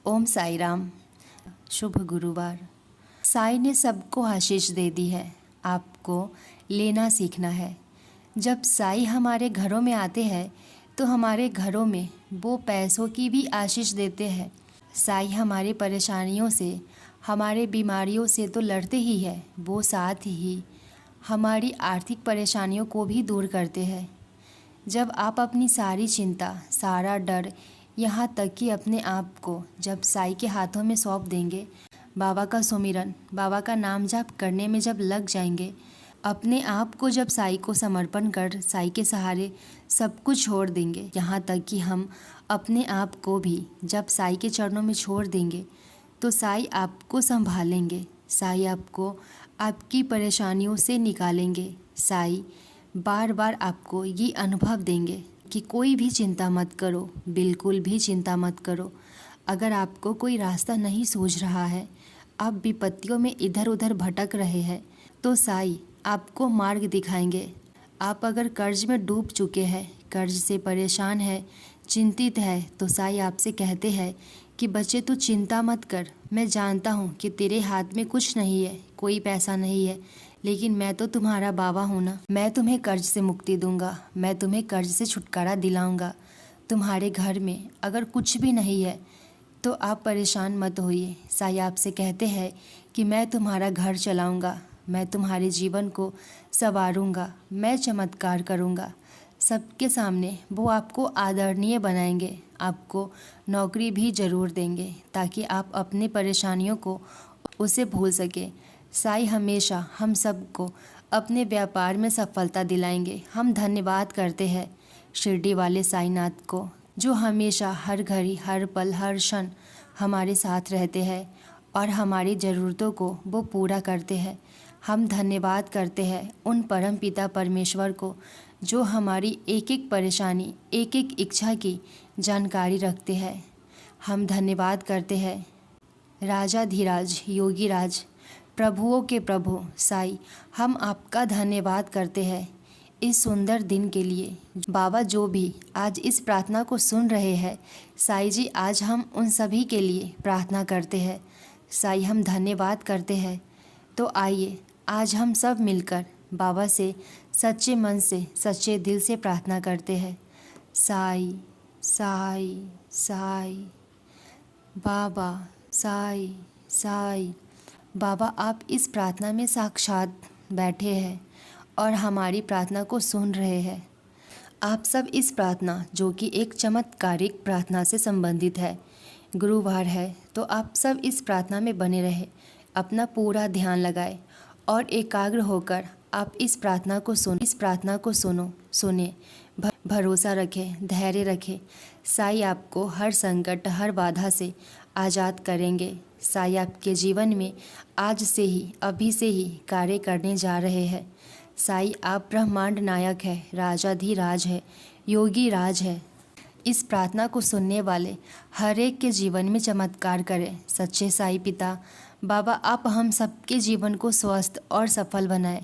ओम साई राम। शुभ गुरुवार। साई ने सबको आशीष दे दी है, आपको लेना सीखना है। जब साई हमारे घरों में आते हैं तो हमारे घरों में वो पैसों की भी आशीष देते हैं। साई हमारी परेशानियों से, हमारे बीमारियों से तो लड़ते ही है, वो साथ ही हमारी आर्थिक परेशानियों को भी दूर करते हैं। जब आप अपनी सारी चिंता, सारा डर, यहाँ तक कि अपने आप को जब साई के हाथों में सौंप देंगे, बाबा का सुमिरन, बाबा का नाम जाप करने में जब लग जाएंगे, अपने आप को जब साई को समर्पण कर साई के सहारे सब कुछ छोड़ देंगे, यहाँ तक कि हम अपने आप को भी जब साई के चरणों में छोड़ देंगे, तो साई आपको संभालेंगे। साई आपको आपकी परेशानियों से निकालेंगे। साई बार बार आपको ये अनुभव देंगे कि कोई भी चिंता मत करो, बिल्कुल भी चिंता मत करो। अगर आपको कोई रास्ता नहीं सूझ रहा है, आप विपत्तियों में इधर उधर भटक रहे हैं, तो साई आपको मार्ग दिखाएंगे। आप अगर कर्ज में डूब चुके हैं, कर्ज से परेशान है, चिंतित है, तो साई आपसे कहते हैं कि बच्चे तू चिंता मत कर। मैं जानता हूँ कि तेरे हाथ में कुछ नहीं है, कोई पैसा नहीं है, लेकिन मैं तो तुम्हारा बाबा हूँ ना। मैं तुम्हें कर्ज से मुक्ति दूंगा, मैं तुम्हें कर्ज से छुटकारा दिलाऊंगा। तुम्हारे घर में अगर कुछ भी नहीं है तो आप परेशान मत होइए। साई आपसे कहते हैं कि मैं तुम्हारा घर चलाऊंगा, मैं तुम्हारे जीवन को संवारूंगा, मैं चमत्कार करूंगा। सबके सामने वो आपको आदरणीय बनाएंगे, आपको नौकरी भी ज़रूर देंगे ताकि आप अपनी परेशानियों को उसे भूल सके। साई हमेशा हम सबको अपने व्यापार में सफलता दिलाएंगे। हम धन्यवाद करते हैं शिरडी वाले साईनाथ को, जो हमेशा हर घड़ी, हर पल, हर क्षण हमारे साथ रहते हैं और हमारी ज़रूरतों को वो पूरा करते हैं। हम धन्यवाद करते हैं उन परम पिता परमेश्वर को, जो हमारी एक एक परेशानी, एक एक इच्छा की जानकारी रखते हैं। हम धन्यवाद करते हैं राजाधिराज, योगी राज, प्रभुओं के प्रभु साई। हम आपका धन्यवाद करते हैं इस सुंदर दिन के लिए। बाबा जो भी आज इस प्रार्थना को सुन रहे हैं, साई जी आज हम उन सभी के लिए प्रार्थना करते हैं। साई हम धन्यवाद करते हैं। तो आइए आज हम सब मिलकर बाबा से सच्चे मन से, सच्चे दिल से प्रार्थना करते हैं। साई साई साई, बाबा साई साई। बाबा आप इस प्रार्थना में साक्षात बैठे हैं और हमारी प्रार्थना को सुन रहे हैं। आप सब इस प्रार्थना, जो कि एक चमत्कारिक प्रार्थना से संबंधित है, गुरुवार है, तो आप सब इस प्रार्थना में बने रहे, अपना पूरा ध्यान लगाए और एकाग्र होकर आप इस प्रार्थना को सुने, भरोसा रखें, धैर्य रखें। साई आपको हर संकट, हर बाधा से आज़ाद करेंगे। साई आपके जीवन में आज से ही, अभी से ही कार्य करने जा रहे हैं। साई आप ब्रह्मांड नायक है, राजाधिराज है, योगी राज है। इस प्रार्थना को सुनने वाले हर एक के जीवन में चमत्कार करें। सच्चे साई पिता बाबा आप हम सबके जीवन को स्वस्थ और सफल बनाएं।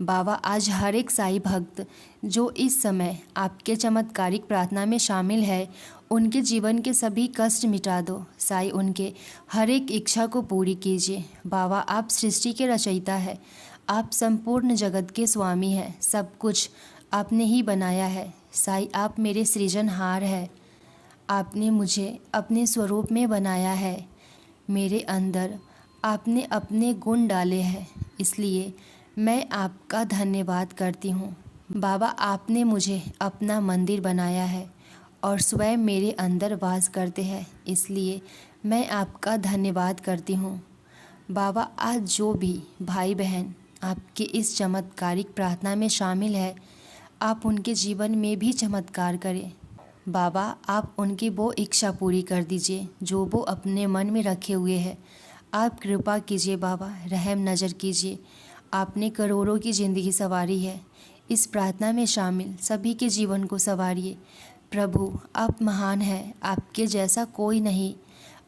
बाबा आज हर एक साई भक्त जो इस समय आपके चमत्कारिक प्रार्थना में शामिल है, उनके जीवन के सभी कष्ट मिटा दो। साई उनके हर एक इच्छा को पूरी कीजिए। बाबा आप सृष्टि के रचयिता है, आप संपूर्ण जगत के स्वामी हैं, सब कुछ आपने ही बनाया है। साई आप मेरे सृजनहार है, आपने मुझे अपने स्वरूप में बनाया है, मेरे अंदर आपने अपने गुण डाले हैं, इसलिए मैं आपका धन्यवाद करती हूँ। बाबा आपने मुझे अपना मंदिर बनाया है और स्वयं मेरे अंदर वास करते हैं, इसलिए मैं आपका धन्यवाद करती हूँ। बाबा आज जो भी भाई बहन आपके इस चमत्कारिक प्रार्थना में शामिल है, आप उनके जीवन में भी चमत्कार करें। बाबा आप उनकी वो इच्छा पूरी कर दीजिए जो वो अपने मन में रखे हुए हैं। आप कृपा कीजिए बाबा, रहम नज़र कीजिए। आपने करोड़ों की ज़िंदगी संवारी है, इस प्रार्थना में शामिल सभी के जीवन को संवारिए। प्रभु आप महान हैं, आपके जैसा कोई नहीं।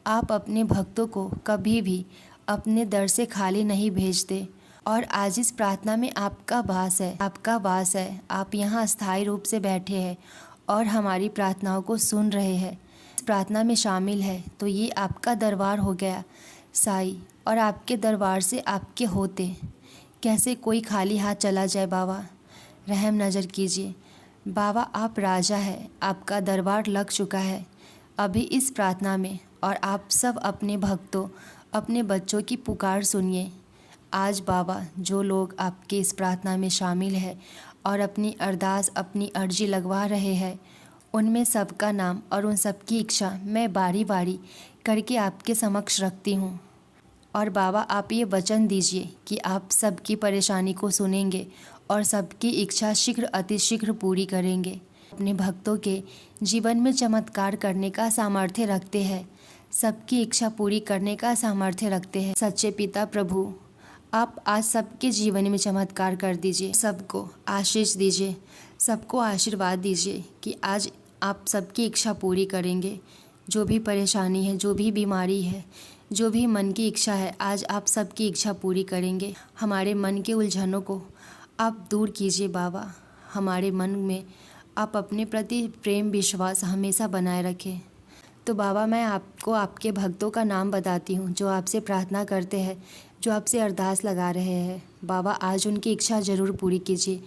आप अपने भक्तों को कभी भी अपने दर से खाली नहीं भेजते और आज इस प्रार्थना में आपका वास है। आप यहाँ स्थायी रूप से बैठे हैं और हमारी प्रार्थनाओं को सुन रहे हैं। प्रार्थना में शामिल है तो ये आपका दरबार हो गया साईं, और आपके दरबार से आपके होते कैसे कोई खाली हाथ चला जाए। बाबा रहम नज़र कीजिए। बाबा आप राजा है, आपका दरबार लग चुका है अभी इस प्रार्थना में, और आप सब अपने भक्तों, अपने बच्चों की पुकार सुनिए। आज बाबा जो लोग आपके इस प्रार्थना में शामिल है और अपनी अरदास, अपनी अर्जी लगवा रहे हैं, उनमें सबका नाम और उन सबकी इच्छा मैं बारी बारी करके आपके समक्ष रखती हूँ। और बाबा आप ये वचन दीजिए कि आप सबकी परेशानी को सुनेंगे और सबकी इच्छा शीघ्र अतिशीघ्र पूरी करेंगे। अपने भक्तों के जीवन में चमत्कार करने का सामर्थ्य रखते हैं, सबकी इच्छा पूरी करने का सामर्थ्य रखते हैं। सच्चे पिता प्रभु, आप आज सबके जीवन में चमत्कार कर दीजिए, सबको आशीष दीजिए, सबको आशीर्वाद दीजिए कि आज आप सबकी इच्छा पूरी करेंगे। जो भी परेशानी है, जो भी बीमारी है, जो भी मन की इच्छा है, आज आप सबकी इच्छा पूरी करेंगे। हमारे मन के उलझनों को आप दूर कीजिए बाबा। हमारे मन में आप अपने प्रति प्रेम विश्वास हमेशा बनाए रखें। तो बाबा मैं आपको आपके भक्तों का नाम बताती हूँ जो आपसे प्रार्थना करते हैं, जो आपसे अरदास लगा रहे हैं। बाबा आज उनकी इच्छा ज़रूर पूरी कीजिए।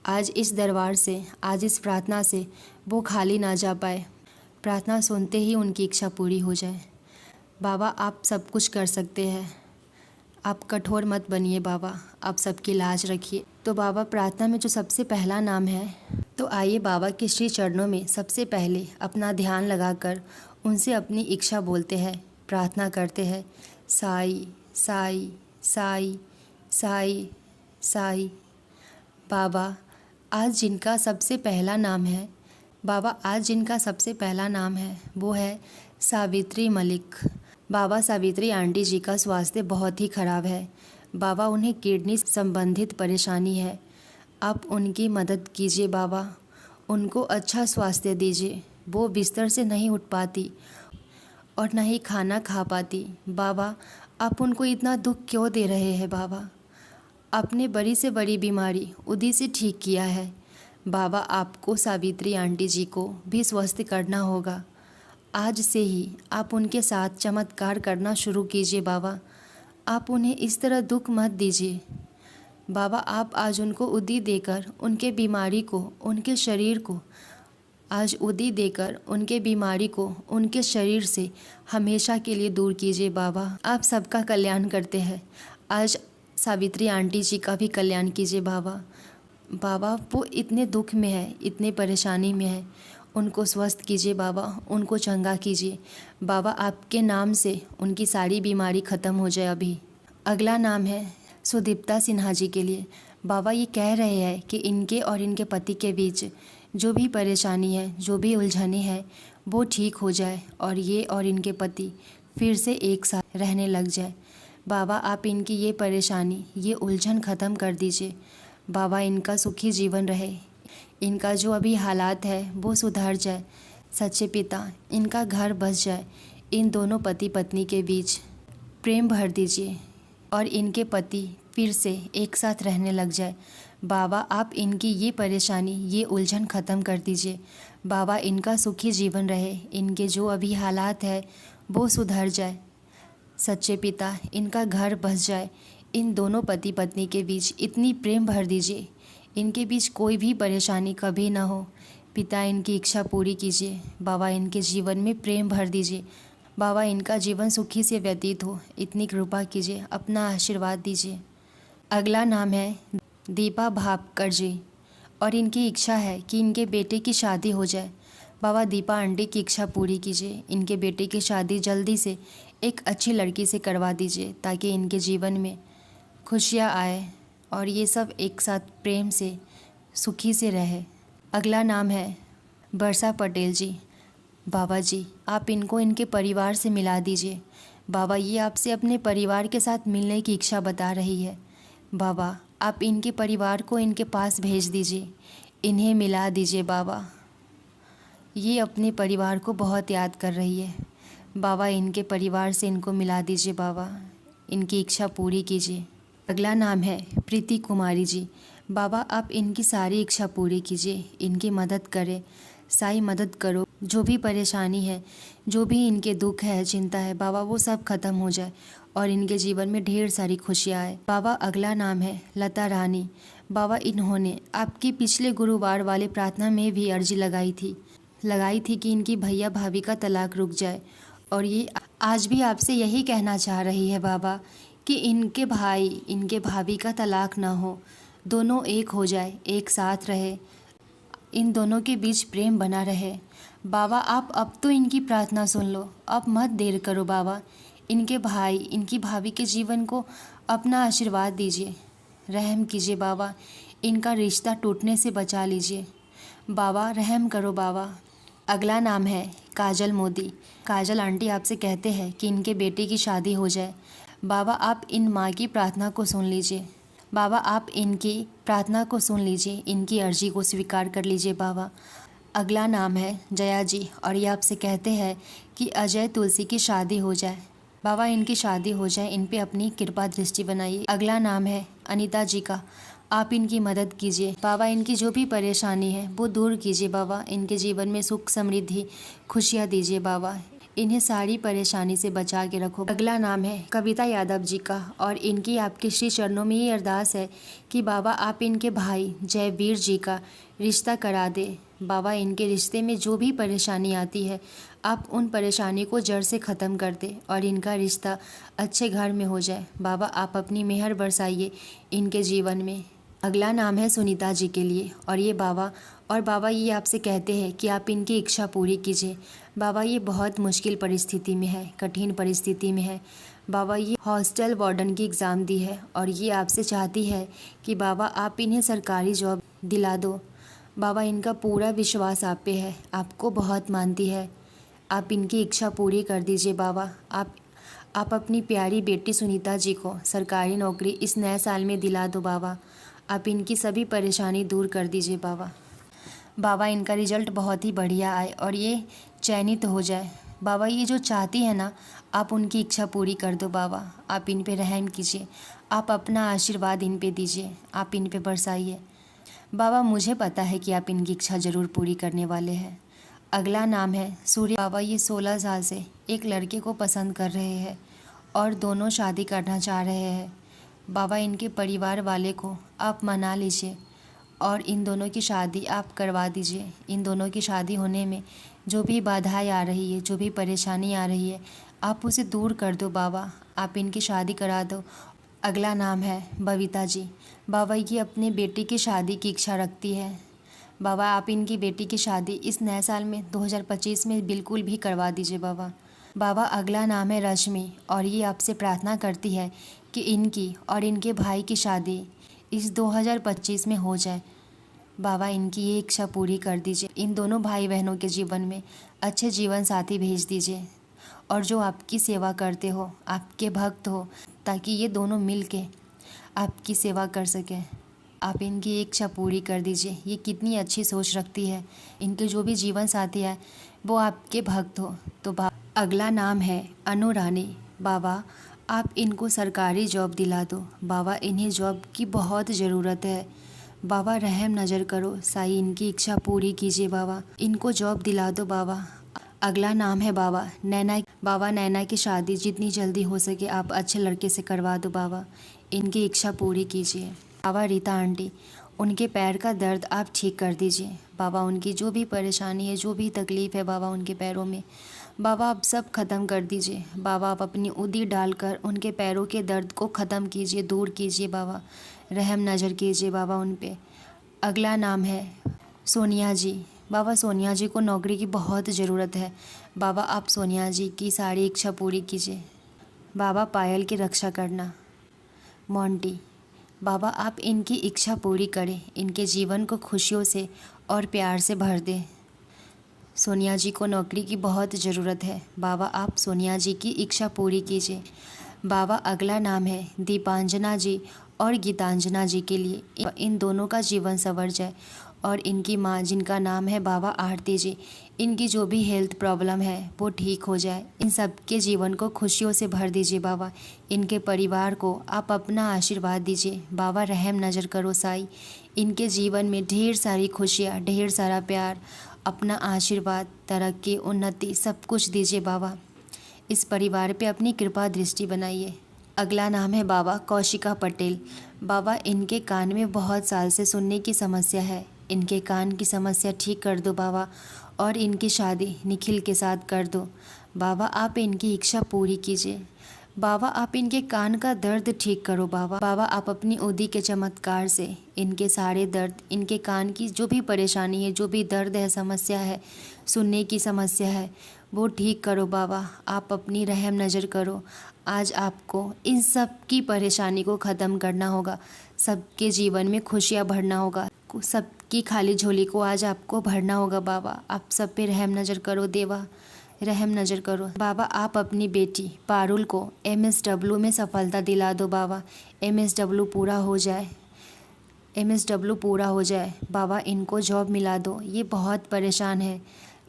आज इस दरबार से, आज इस प्रार्थना से वो खाली ना जा पाए, प्रार्थना सुनते ही उनकी इच्छा पूरी हो जाए। बाबा आप सब कुछ कर सकते हैं, आप कठोर मत बनिए बाबा, आप सबकी लाज रखिए। तो बाबा प्रार्थना में जो सबसे पहला नाम है, तो आइए बाबा के श्री चरणों में सबसे पहले अपना ध्यान लगाकर उनसे अपनी इच्छा बोलते हैं, प्रार्थना करते हैं। साई साई साई साई साई। बाबा आज जिनका सबसे पहला नाम है, बाबा आज जिनका सबसे पहला नाम है वो है सावित्री मलिक। बाबा सावित्री आंटी जी का स्वास्थ्य बहुत ही ख़राब है बाबा, उन्हें किडनी संबंधित परेशानी है। आप उनकी मदद कीजिए बाबा, उनको अच्छा स्वास्थ्य दीजिए। वो बिस्तर से नहीं उठ पाती और न ही खाना खा पाती। बाबा आप उनको इतना दुख क्यों दे रहे हैं बाबा? आपने बड़ी से बड़ी बीमारी उदी से ठीक किया है बाबा, आपको सावित्री आंटी जी को भी स्वस्थ करना होगा। आज से ही आप उनके साथ चमत्कार करना शुरू कीजिए बाबा। आप उन्हें इस तरह दुख मत दीजिए बाबा। आप आज उनको उदी देकर उनके बीमारी को, उनके शरीर को, आज उदी देकर उनके बीमारी को उनके शरीर से हमेशा के लिए दूर कीजिए बाबा। आप सबका कल्याण करते हैं, आज सावित्री आंटी जी का भी कल्याण कीजिए बाबा। बाबा वो इतने दुख में है, इतने परेशानी में है, उनको स्वस्थ कीजिए बाबा, उनको चंगा कीजिए बाबा। आपके नाम से उनकी सारी बीमारी ख़त्म हो जाए अभी। अगला नाम है सुदीप्ता सिन्हा जी के लिए। बाबा ये कह रहे हैं कि इनके और इनके पति के बीच जो भी परेशानी है, जो भी उलझने हैं, वो ठीक हो जाए और ये और इनके पति फिर से एक साथ रहने लग जाए। बाबा आप इनकी ये परेशानी, ये उलझन ख़त्म कर दीजिए बाबा। इनका सुखी जीवन रहे, इनका जो अभी हालात है वो सुधर जाए। सच्चे पिता इनका घर बस जाए, इन दोनों पति पत्नी के बीच प्रेम भर दीजिए और इनके पति फिर से एक साथ रहने लग जाए। बाबा आप इनकी ये परेशानी, ये उलझन ख़त्म कर दीजिए बाबा। इनका सुखी जीवन रहे, इनके जो अभी हालात है वो सुधर जाए। सच्चे पिता इनका घर बस जाए, इन दोनों पति पत्नी के बीच इतनी प्रेम भर दीजिए, इनके बीच कोई भी परेशानी कभी ना हो। पिता इनकी इच्छा पूरी कीजिए बाबा, इनके जीवन में प्रेम भर दीजिए बाबा, इनका जीवन सुखी से व्यतीत हो, इतनी कृपा कीजिए, अपना आशीर्वाद दीजिए। अगला नाम है दीपा भापकर जी और इनकी इच्छा है कि इनके बेटे की शादी हो जाए बाबा। दीपा आंटी की इच्छा पूरी कीजिए, इनके बेटे की शादी जल्दी से एक अच्छी लड़की से करवा दीजिए ताकि इनके जीवन में खुशियाँ आए और ये सब एक साथ प्रेम से सुखी से रहे। अगला नाम है बरसा पटेल जी। बाबा जी आप इनको इनके परिवार से मिला दीजिए बाबा। ये आपसे अपने परिवार के साथ मिलने की इच्छा बता रही है बाबा। आप इनके परिवार को इनके पास भेज दीजिए, इन्हें मिला दीजिए बाबा। ये अपने परिवार को बहुत याद कर रही है बाबा, इनके परिवार से इनको मिला दीजिए बाबा, इनकी इच्छा पूरी कीजिए। अगला नाम है प्रीति कुमारी जी। बाबा आप इनकी सारी इच्छा पूरी कीजिए, इनकी मदद करें, साई मदद करो। जो भी परेशानी है, जो भी इनके दुख है, चिंता है, बाबा वो सब खत्म हो जाए और इनके जीवन में ढेर सारी खुशियाँ आए। बाबा अगला नाम है लता रानी। बाबा इन्होंने आपकी पिछले गुरुवार वाले प्रार्थना में भी अर्जी लगाई थी कि इनकी भैया भाभी का तलाक रुक जाए, और ये आज भी आपसे यही कहना चाह रही है बाबा कि इनके भाई इनके भाभी का तलाक ना हो, दोनों एक हो जाए, एक साथ रहे, इन दोनों के बीच प्रेम बना रहे। बाबा आप अब तो इनकी प्रार्थना सुन लो, अब मत देर करो बाबा। इनके भाई इनकी भाभी के जीवन को अपना आशीर्वाद दीजिए, रहम कीजिए बाबा, इनका रिश्ता टूटने से बचा लीजिए बाबा, रहम करो बाबा। अगला नाम है काजल मोदी। काजल आंटी आपसे कहते हैं कि इनके बेटे की शादी हो जाए। बाबा आप इन माँ की प्रार्थना को सुन लीजिए बाबा, आप इनकी प्रार्थना को सुन लीजिए, इनकी अर्जी को स्वीकार कर लीजिए बाबा। अगला नाम है जया जी और ये आपसे कहते हैं कि अजय तुलसी की शादी हो जाए। बाबा इनकी शादी हो जाए, इन पे अपनी कृपा दृष्टि बनाइए। अगला नाम है अनीता जी का, आप इनकी मदद कीजिए बाबा, इनकी जो भी परेशानी है वो दूर कीजिए बाबा, इनके जीवन में सुख समृद्धि खुशियाँ दीजिए बाबा, इन्हें सारी परेशानी से बचा के रखो। अगला नाम है कविता यादव जी का और इनकी आपके श्री चरणों में ये अरदास है कि बाबा आप इनके भाई जयवीर जी का रिश्ता करा दे बाबा, इनके रिश्ते में जो भी परेशानी आती है आप उन परेशानी को जड़ से ख़त्म कर दे और इनका रिश्ता अच्छे घर में हो जाए बाबा, आप अपनी मेहर बरसाइए इनके जीवन में। अगला नाम है सुनीता जी के लिए और बाबा ये आपसे कहते हैं कि आप इनकी इच्छा पूरी कीजिए बाबा, ये बहुत मुश्किल परिस्थिति में है, कठिन परिस्थिति में है बाबा, ये हॉस्टल वार्डन की एग्ज़ाम दी है और ये आपसे चाहती है कि बाबा आप इन्हें सरकारी जॉब दिला दो बाबा, इनका पूरा विश्वास आप पे है, आपको बहुत मानती है, आप इनकी इच्छा पूरी कर दीजिए बाबा। आप अपनी प्यारी बेटी सुनीता जी को सरकारी नौकरी इस नए साल में दिला दो बाबा, आप इनकी सभी परेशानी दूर कर दीजिए बाबा, इनका रिजल्ट बहुत ही बढ़िया आए और ये चयनित हो जाए बाबा, ये जो चाहती है ना आप उनकी इच्छा पूरी कर दो बाबा, आप इन पे रहम कीजिए, आप अपना आशीर्वाद इन पे दीजिए, आप इन पे बरसाइए बाबा, मुझे पता है कि आप इनकी इच्छा ज़रूर पूरी करने वाले हैं। अगला नाम है सूर्य बाबा, ये 16 साल से एक लड़के को पसंद कर रहे हैं और दोनों शादी करना चाह रहे हैं बाबा, इनके परिवार वाले को आप मना लीजिए और इन दोनों की शादी आप करवा दीजिए। इन दोनों की शादी होने में जो भी बाधाएं आ रही है, जो भी परेशानी आ रही है, आप उसे दूर कर दो बाबा, आप इनकी शादी करा दो। अगला नाम है बबीता जी। बाबा ये अपने बेटी की शादी की इच्छा रखती है बाबा, आप इनकी बेटी की शादी इस नए साल में 2025 में बिल्कुल भी करवा दीजिए बाबा। अगला नाम है रश्मि और ये आपसे प्रार्थना करती है कि इनकी और इनके भाई की शादी इस 2025 में हो जाए बाबा, इनकी ये इच्छा पूरी कर दीजिए, इन दोनों भाई बहनों के जीवन में अच्छे जीवन साथी भेज दीजिए और जो आपकी सेवा करते हो, आपके भक्त हो, ताकि ये दोनों मिल के आपकी सेवा कर सकें, आप इनकी इच्छा पूरी कर दीजिए। ये कितनी अच्छी सोच रखती है, इनके जो भी जीवन साथी है वो आपके भक्त हो। तो अगला नाम है अनु रानी। बाबा आप इनको सरकारी जॉब दिला दो बाबा, इन्हें जॉब की बहुत ज़रूरत है बाबा, रहम नज़र करो साईं, इनकी इच्छा पूरी कीजिए बाबा, इनको जॉब दिला दो बाबा। अगला नाम है बाबा नैना की शादी जितनी जल्दी हो सके आप अच्छे लड़के से करवा दो बाबा, इनकी इच्छा पूरी कीजिए बाबा। रीता आंटी, उनके पैर का दर्द आप ठीक कर दीजिए बाबा, उनकी जो भी परेशानी है, जो भी तकलीफ़ है बाबा उनके पैरों में, बाबा आप सब ख़त्म कर दीजिए बाबा, आप अपनी उंगली डालकर उनके पैरों के दर्द को ख़त्म कीजिए, दूर कीजिए बाबा, रहम नज़र कीजिए बाबा उन पे। अगला नाम है सोनिया जी। बाबा सोनिया जी को नौकरी की बहुत ज़रूरत है बाबा, आप सोनिया जी की सारी इच्छा पूरी कीजिए बाबा। पायल की रक्षा करना मोंटी, बाबा आप इनकी इच्छा पूरी करें, इनके जीवन को खुशियों से और प्यार से भर दें। सोनिया जी को नौकरी की बहुत ज़रूरत है बाबा, आप सोनिया जी की इच्छा पूरी कीजिए बाबा। अगला नाम है दीपांजना जी और गीतांजना जी के लिए, इन दोनों का जीवन संवर जाए और इनकी माँ जिनका नाम है बाबा आरती जी, इनकी जो भी हेल्थ प्रॉब्लम है वो ठीक हो जाए, इन सब के जीवन को खुशियों से भर दीजिए बाबा। इनके परिवार को आप अपना आशीर्वाद दीजिए बाबा, रहम नज़र करो साईं, इनके जीवन में ढेर सारी खुशियाँ, ढेर सारा प्यार अपना आशीर्वाद, तरक्की, उन्नति सब कुछ दीजिए बाबा। इस परिवार पे अपनी कृपा दृष्टि बनाइए। अगला नाम है बाबा कौशिका पटेल। बाबा, इनके कान में बहुत साल से सुनने की समस्या है। इनके कान की समस्या ठीक कर दो बाबा, और इनकी शादी निखिल के साथ कर दो। बाबा, आप इनकी इच्छा पूरी कीजिए। बाबा, आप इनके कान का दर्द ठीक करो बाबा। बाबा, आप अपनी ओदी के चमत्कार से इनके सारे दर्द, इनके कान की जो भी परेशानी है, जो भी दर्द है, समस्या है, सुनने की समस्या है, वो ठीक करो बाबा। आप अपनी रहम नज़र करो। आज आपको इन सब की परेशानी को ख़त्म करना होगा। सबके जीवन में खुशियाँ भरना होगा। सबकी खाली झोली को आज आपको भरना होगा बाबा। आप सब पे रहम नज़र करो देवा, रहम नज़र करो बाबा। आप अपनी बेटी पारुल को MSW में सफलता दिला दो बाबा। MSW पूरा हो जाए, MSW पूरा हो जाए बाबा। इनको जॉब मिला दो। ये बहुत परेशान है,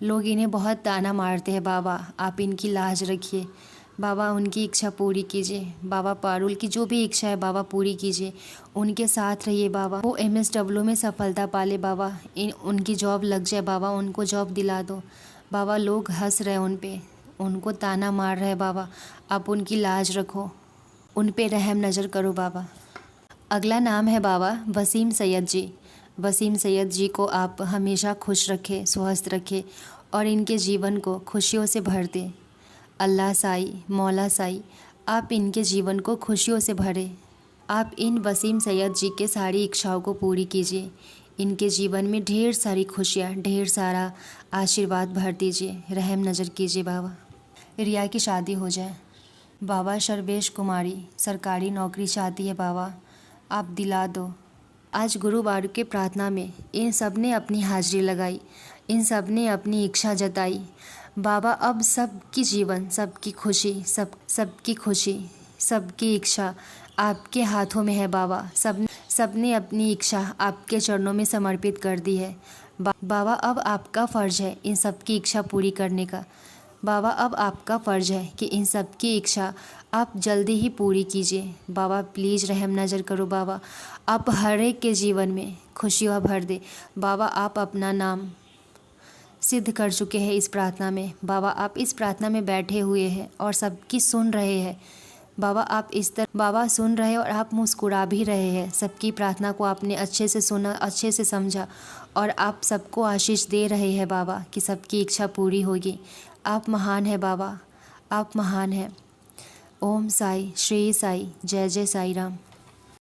लोग इन्हें बहुत ताना मारते हैं बाबा। आप इनकी लाज रखिए बाबा, उनकी इच्छा पूरी कीजिए बाबा। पारुल की जो भी इच्छा है बाबा पूरी कीजिए, उनके साथ रहिए बाबा। वो MSW में सफलता पाले बाबा, उनकी जॉब लग जाए बाबा, उनको जॉब दिला दो बाबा। लोग हंस रहे उन पे, उनको ताना मार रहे बाबा। आप उनकी लाज रखो, उन पे रहम नज़र करो बाबा। अगला नाम है बाबा वसीम सैयद जी। वसीम सैयद जी को आप हमेशा खुश रखें, स्वस्थ रखें और इनके जीवन को खुशियों से भर दें। अल्लाह साई, मौला साई, आप इनके जीवन को खुशियों से भरें। आप इन वसीम सैयद जी के सारी इच्छाओं को पूरी कीजिए। इनके जीवन में ढेर सारी खुशियाँ, ढेर सारा आशीर्वाद भर दीजिए। रहम नज़र कीजिए बाबा। रिया की शादी हो जाए बाबा। सर्वेश कुमारी सरकारी नौकरी चाहती है बाबा, आप दिला दो। आज गुरुवार के प्रार्थना में इन सब ने अपनी हाजिरी लगाई, इन सब ने अपनी इच्छा जताई बाबा। अब सबकी जीवन, सबकी खुशी, सबकी खुशी, सबकी इच्छा आपके हाथों में है बाबा। सब ने अपनी इच्छा आपके चरणों में समर्पित कर दी है बाबा। अब आपका फ़र्ज़ है इन सब की इच्छा पूरी करने का बाबा। अब आपका फ़र्ज़ है कि इन सब की इच्छा आप जल्दी ही पूरी कीजिए बाबा। प्लीज़ रहम नज़र करो बाबा। आप हर एक के जीवन में खुशियाँ भर दे बाबा। आप अपना नाम सिद्ध कर चुके हैं इस प्रार्थना में बाबा। आप इस प्रार्थना में बैठे हुए हैं और सबकी सुन रहे हैं बाबा। आप इस तरह बाबा सुन रहे हैं और आप मुस्कुरा भी रहे हैं। सबकी प्रार्थना को आपने अच्छे से सुना, अच्छे से समझा और आप सबको आशीष दे रहे हैं बाबा कि सबकी इच्छा पूरी होगी। आप महान है बाबा, आप महान हैं। ओम साई, श्री साई, जय जय साई राम।